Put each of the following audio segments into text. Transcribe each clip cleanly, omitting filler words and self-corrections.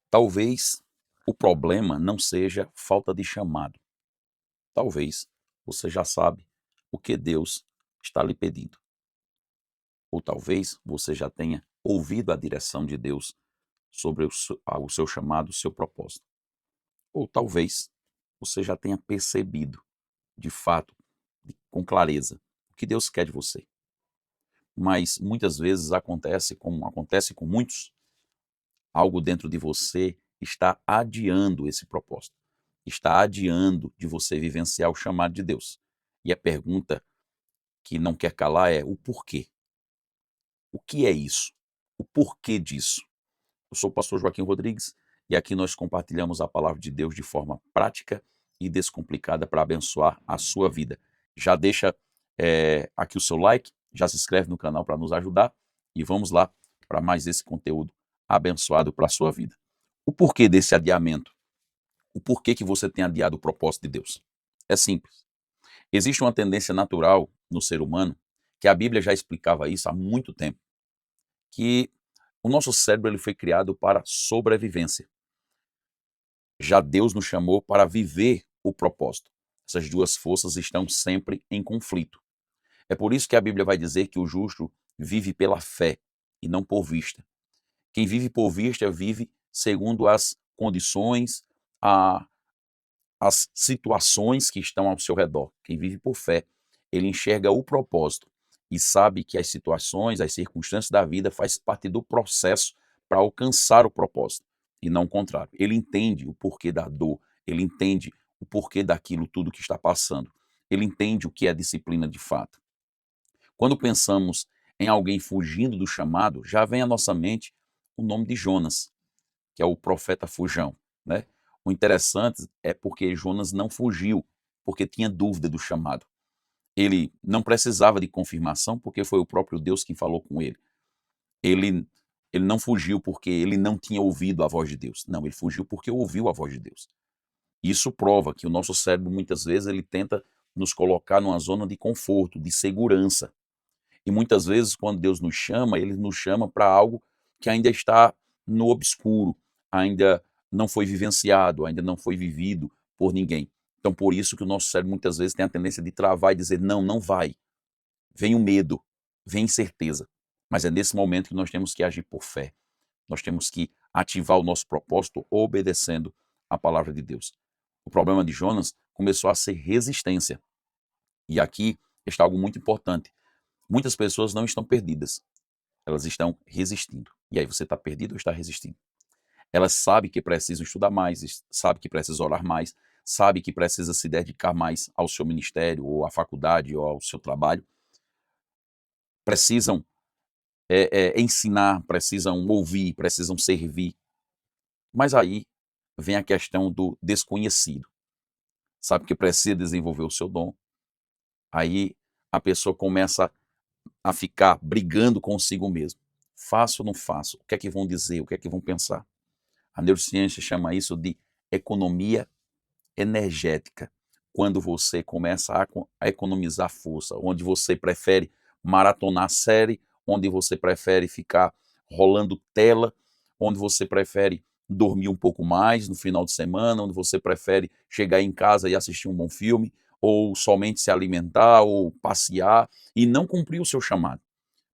Talvez o problema não seja falta de chamado. Talvez você já sabe o que Deus está lhe pedindo. Ou talvez você já tenha ouvido a direção de Deus sobre o seu chamado, o seu propósito. Ou talvez você já tenha percebido, de fato, com clareza, o que Deus quer de você. Mas muitas vezes acontece com muitos, algo dentro de você está adiando esse propósito, está adiando de você vivenciar o chamado de Deus. E a pergunta que não quer calar é o porquê. O que é isso? O porquê disso? Eu sou o pastor Joaquim Rodrigues e aqui nós compartilhamos a palavra de Deus de forma prática e descomplicada para abençoar a sua vida. Já deixa aqui o seu like, já se inscreve no canal para nos ajudar e vamos lá para mais esse conteúdo abençoado para a sua vida. O porquê desse adiamento? O porquê que você tem adiado o propósito de Deus? É simples. Existe uma tendência natural no ser humano, que a Bíblia já explicava isso há muito tempo, que o nosso cérebro ele foi criado para sobrevivência. Já Deus nos chamou para viver o propósito. Essas duas forças estão sempre em conflito. É por isso que a Bíblia vai dizer que o justo vive pela fé e não por vista. Quem vive por vista vive segundo as condições, as situações que estão ao seu redor. Quem vive por fé, ele enxerga o propósito e sabe que as situações, as circunstâncias da vida faz parte do processo para alcançar o propósito e não o contrário. Ele entende o porquê da dor, ele entende o porquê daquilo tudo que está passando. Ele entende o que é disciplina de fato. Quando pensamos em alguém fugindo do chamado, já vem à nossa mente o nome de Jonas, que é o profeta fujão, né? O interessante é porque Jonas não fugiu, porque tinha dúvida do chamado. Ele não precisava de confirmação, porque foi o próprio Deus quem falou com ele. Ele, ele não fugiu porque ele não tinha ouvido a voz de Deus. Não, ele fugiu porque ouviu a voz de Deus. Isso prova que o nosso cérebro, muitas vezes, ele tenta nos colocar numa zona de conforto, de segurança. E muitas vezes, quando Deus nos chama, ele nos chama para algo que ainda está no obscuro, ainda não foi vivenciado, ainda não foi vivido por ninguém. Então, por isso que o nosso cérebro muitas vezes tem a tendência de travar e dizer, não, não vai. Vem o medo, vem incerteza. Mas é nesse momento que nós temos que agir por fé. Nós temos que ativar o nosso propósito obedecendo a palavra de Deus. O problema de Jonas começou a ser resistência. E aqui está algo muito importante. Muitas pessoas não estão perdidas, elas estão resistindo. E aí você está perdido ou está resistindo? Elas sabem que precisam estudar mais, sabem que precisam orar mais, sabem que precisa se dedicar mais ao seu ministério, ou à faculdade, ou ao seu trabalho. Precisam ensinar, precisam ouvir, precisam servir. Mas aí vem a questão do desconhecido. Sabe que precisa desenvolver o seu dom. Aí a pessoa começa a ficar brigando consigo mesmo. Faço ou não faço? O que é que vão dizer? O que é que vão pensar? A neurociência chama isso de economia energética. Quando você começa a economizar força, onde você prefere maratonar série, onde você prefere ficar rolando tela, onde você prefere dormir um pouco mais no final de semana, onde você prefere chegar em casa e assistir um bom filme, ou somente se alimentar, ou passear, e não cumprir o seu chamado.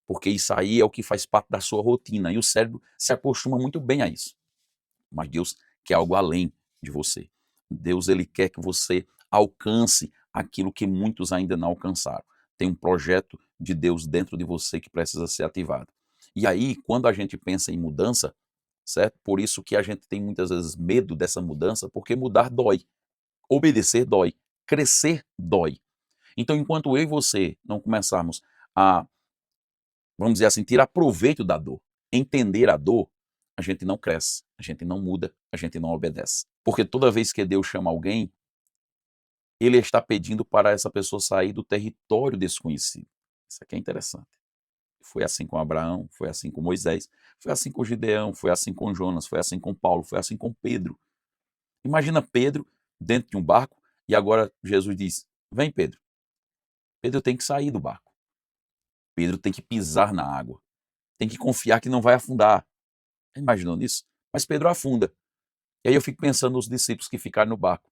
Porque isso aí é o que faz parte da sua rotina, e o cérebro se acostuma muito bem a isso. Mas Deus quer algo além de você. Deus ele quer que você alcance aquilo que muitos ainda não alcançaram. Tem um projeto de Deus dentro de você que precisa ser ativado. E aí, quando a gente pensa em mudança, certo? Por isso que a gente tem muitas vezes medo dessa mudança, porque mudar dói, obedecer dói, crescer dói. Então, enquanto eu e você não começarmos a, vamos dizer assim, tirar proveito da dor, entender a dor, a gente não cresce, a gente não muda, a gente não obedece. Porque toda vez que Deus chama alguém, ele está pedindo para essa pessoa sair do território desconhecido. Isso aqui é interessante. Foi assim com Abraão, foi assim com Moisés, foi assim com Gideão, foi assim com Jonas, foi assim com Paulo, foi assim com Pedro. Imagina Pedro dentro de um barco e agora Jesus diz: vem, Pedro. Pedro tem que sair do barco. Pedro tem que pisar na água. Tem que confiar que não vai afundar. Imaginou nisso? Mas Pedro afunda. E aí eu fico pensando nos discípulos que ficaram no barco,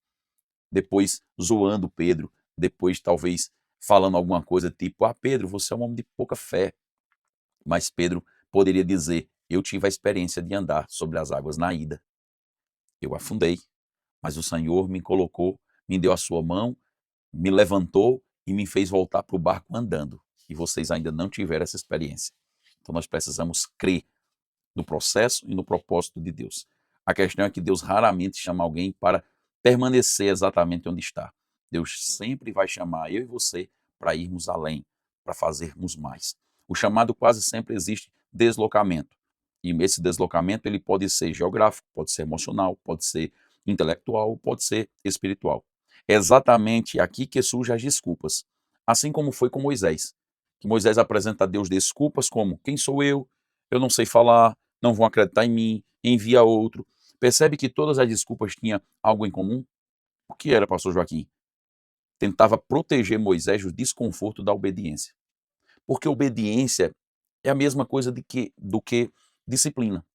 depois zoando Pedro, depois talvez falando alguma coisa tipo, Pedro, você é um homem de pouca fé. Mas Pedro poderia dizer, eu tive a experiência de andar sobre as águas na ida. Eu afundei, mas o Senhor me colocou, me deu a sua mão, me levantou e me fez voltar para o barco andando. E vocês ainda não tiveram essa experiência. Então nós precisamos crer no processo e no propósito de Deus. A questão é que Deus raramente chama alguém para permanecer exatamente onde está. Deus sempre vai chamar eu e você para irmos além, para fazermos mais. O chamado quase sempre existe deslocamento. E esse deslocamento ele pode ser geográfico, pode ser emocional, pode ser intelectual, pode ser espiritual. É exatamente aqui que surgem as desculpas. Assim como foi com Moisés. Que Moisés apresenta a Deus desculpas como: quem sou eu? Eu não sei falar, não vão acreditar em mim, envia outro. Percebe que todas as desculpas tinham algo em comum? O que era, pastor Joaquim? Tentava proteger Moisés do desconforto da obediência. Porque obediência é a mesma coisa do que disciplina.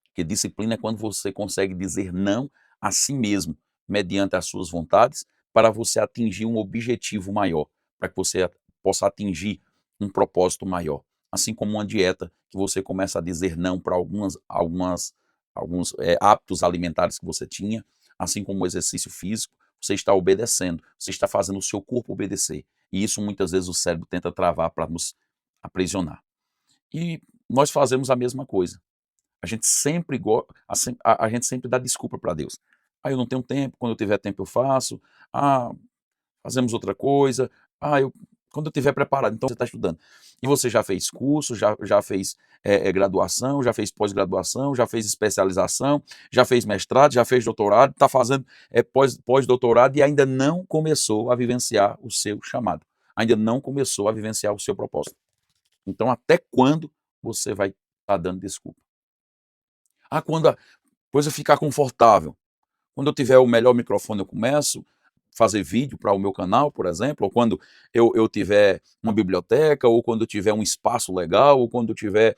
Porque disciplina é quando você consegue dizer não a si mesmo, mediante as suas vontades, para você atingir um objetivo maior, para que você possa atingir um propósito maior. Assim como uma dieta, que você começa a dizer não para alguns hábitos alimentares que você tinha, assim como o exercício físico, você está obedecendo, você está fazendo o seu corpo obedecer. E isso muitas vezes o cérebro tenta travar para nos aprisionar. E nós fazemos a mesma coisa. A gente sempre a gente sempre dá desculpa para Deus. Eu não tenho tempo, quando eu tiver tempo eu faço. Ah, fazemos outra coisa. Eu quando eu tiver preparado. Então você está estudando. E você já fez curso, já fez graduação, já fez pós-graduação, já fez especialização, já fez mestrado, já fez doutorado, está fazendo pós-doutorado e ainda não começou a vivenciar o seu chamado. Ainda não começou a vivenciar o seu propósito. Então até quando você vai estar dando desculpa? Quando a coisa ficar confortável. Quando eu tiver o melhor microfone, eu começo a fazer vídeo para o meu canal, por exemplo, ou quando eu tiver uma biblioteca, ou quando eu tiver um espaço legal, ou quando eu tiver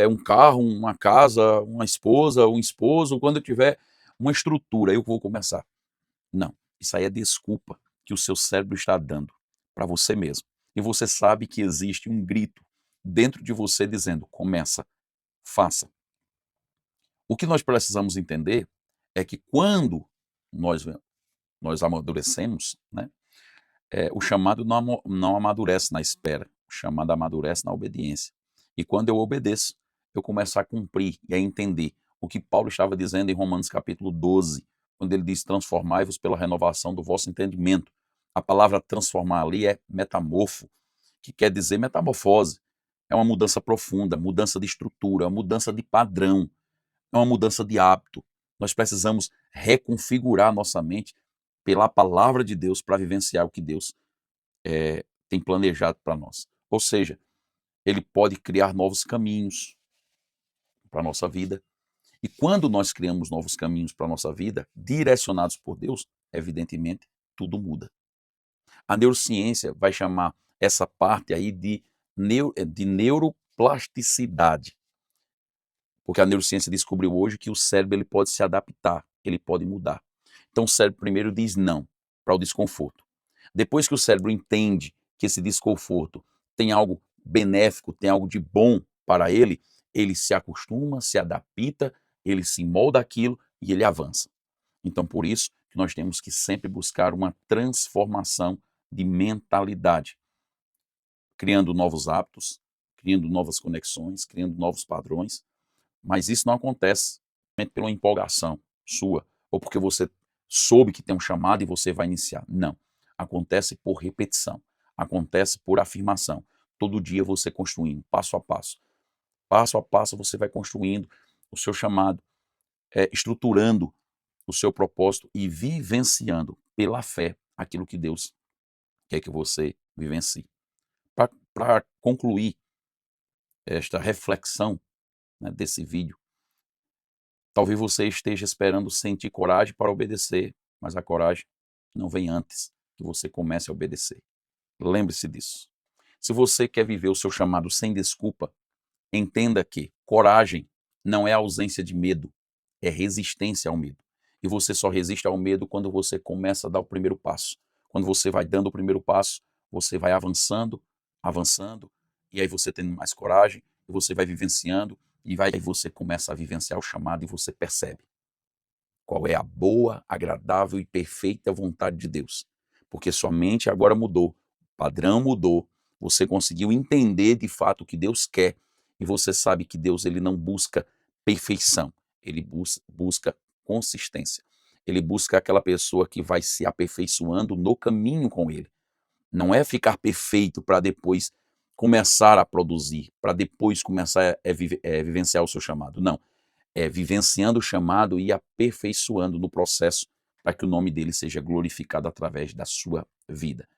um carro, uma casa, uma esposa, um esposo, quando eu tiver uma estrutura, eu vou começar. Não, isso aí é desculpa que o seu cérebro está dando para você mesmo. E você sabe que existe um grito dentro de você dizendo: começa, faça. O que nós precisamos entender é que quando nós amadurecemos, né, o chamado não amadurece na espera, o chamado amadurece na obediência. E quando eu obedeço, eu começo a cumprir e a entender o que Paulo estava dizendo em Romanos capítulo 12, quando ele diz: transformai-vos pela renovação do vosso entendimento. A palavra transformar ali é metamorfo, que quer dizer metamorfose. É uma mudança profunda, mudança de estrutura, mudança de padrão, é uma mudança de hábito. Nós precisamos reconfigurar nossa mente pela palavra de Deus para vivenciar o que Deus tem planejado para nós. Ou seja, ele pode criar novos caminhos para a nossa vida. E quando nós criamos novos caminhos para a nossa vida, direcionados por Deus, evidentemente, tudo muda. A neurociência vai chamar essa parte aí de neuroplasticidade. Porque a neurociência descobriu hoje que o cérebro ele pode se adaptar, ele pode mudar. Então o cérebro primeiro diz não para o desconforto. Depois que o cérebro entende que esse desconforto tem algo benéfico, tem algo de bom para ele, ele se acostuma, se adapta, ele se molda aquilo e ele avança. Então por isso que nós temos que sempre buscar uma transformação de mentalidade, criando novos hábitos, criando novas conexões, criando novos padrões, mas isso não acontece pela empolgação sua, ou porque você soube que tem um chamado e você vai iniciar. Não. Acontece por repetição. Acontece por afirmação. Todo dia você construindo, passo a passo. Passo a passo você vai construindo o seu chamado, estruturando o seu propósito e vivenciando pela fé aquilo que Deus quer que você vivencie. Para concluir esta reflexão, né, desse vídeo, talvez você esteja esperando sentir coragem para obedecer, mas a coragem não vem antes que você comece a obedecer. Lembre-se disso. Se você quer viver o seu chamado sem desculpa, entenda que coragem não é ausência de medo, é resistência ao medo. e você só resiste ao medo quando você começa a dar o primeiro passo. Quando você vai dando o primeiro passo, você vai avançando, avançando, e aí você tendo mais coragem, e você vai vivenciando, e aí você começa a vivenciar o chamado e você percebe qual é a boa, agradável e perfeita vontade de Deus. Porque sua mente agora mudou, o padrão mudou, você conseguiu entender de fato o que Deus quer, e você sabe que Deus ele não busca perfeição, ele busca consistência. Ele busca aquela pessoa que vai se aperfeiçoando no caminho com ele. Não é ficar perfeito para depois começar a produzir, para depois começar a vivenciar o seu chamado. Não, é vivenciando o chamado e aperfeiçoando no processo para que o nome dele seja glorificado através da sua vida.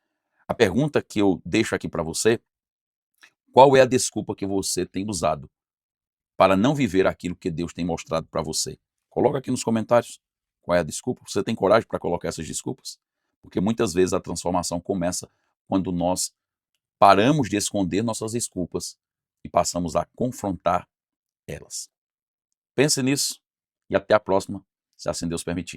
A pergunta que eu deixo aqui para você: qual é a desculpa que você tem usado para não viver aquilo que Deus tem mostrado para você? Coloca aqui nos comentários qual é a desculpa. Você tem coragem para colocar essas desculpas? Porque muitas vezes a transformação começa quando nós paramos de esconder nossas desculpas e passamos a confrontar elas. Pense nisso e até a próxima, se assim Deus permitir.